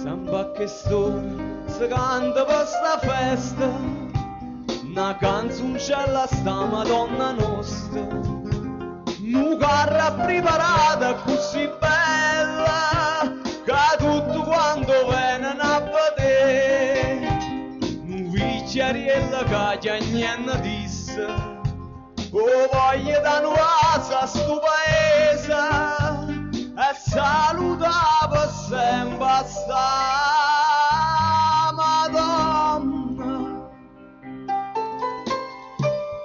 Samba che sto, si canta per sta festa, una canzoncella sta Madonna nostra, nu carra preparata così bella, che tutto quanto viene a vedere, un vicariello che già niente disse, oh voglio da nuova sto paese, e salutava sempre sta Madonna.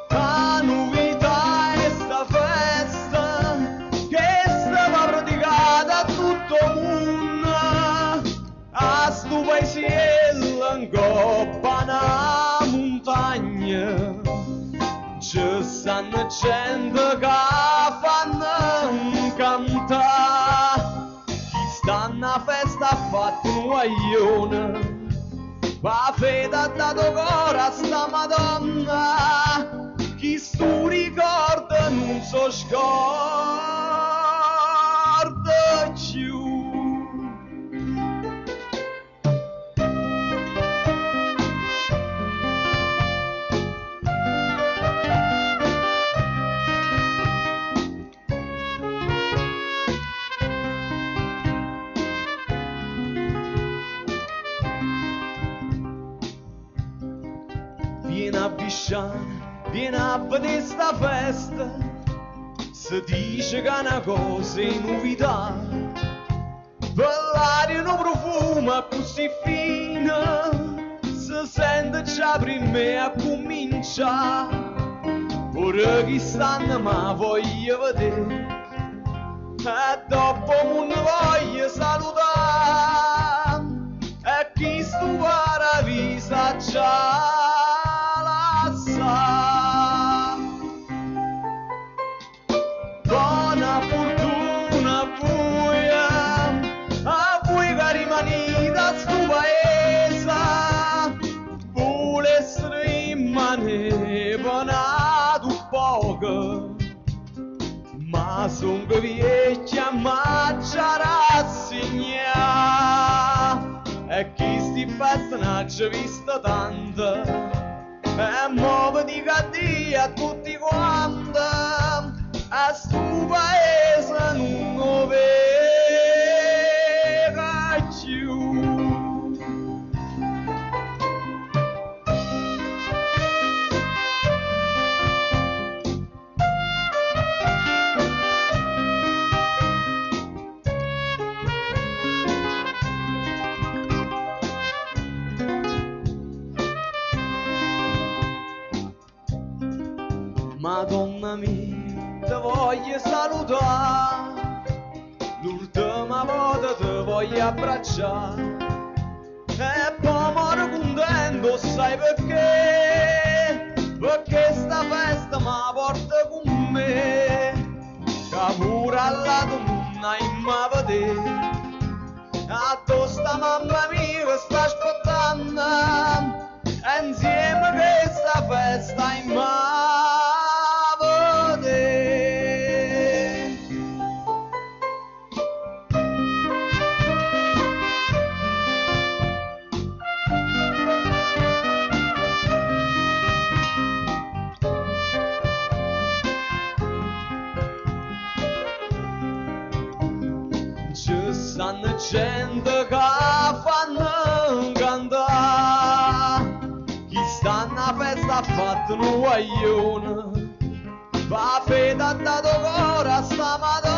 La novità è sta festa che stava praticata a tutto il mondo, a sto paesiello in coppa a montagna. Ci stanno gente che fanno cantare, chi stanno a festa ha fatto un guaglione, va fede ha dato cuore a sta Madonna, chi sto ricorda non so scorda più. Vieni a Bisciano, vieni a vedere sta festa, si dice che è una cosa in novità, per l'aria un profumo così fine, si sente già prima a cominciare, ora chi stanno ma voglio vedere, e dopo non voglio salutare, e chi stuara visa già. Buona fortuna a voi che rimani da sto paese, volesse rimanere nato poco, ma son che vecchia ma già rassegna, e chi sti festa non ci vista tanto, e mo vi dico addio a tutti quanti, a sto paese non lo vega più. Madonna mia, te voglio salutare, l'ultima volta te voglio abbracciare, e poi muore contento, sai perché? Perché sta festa mi porta con me, che pure al lato non hai mai vedere, a tu sta mamma mia che sta aspettando, insieme questa festa in mano. Ci stanno gente che fanno cantare, chi stanno a festa ha fatto un guaglione, va fede ha dato cuore a sta Madonna.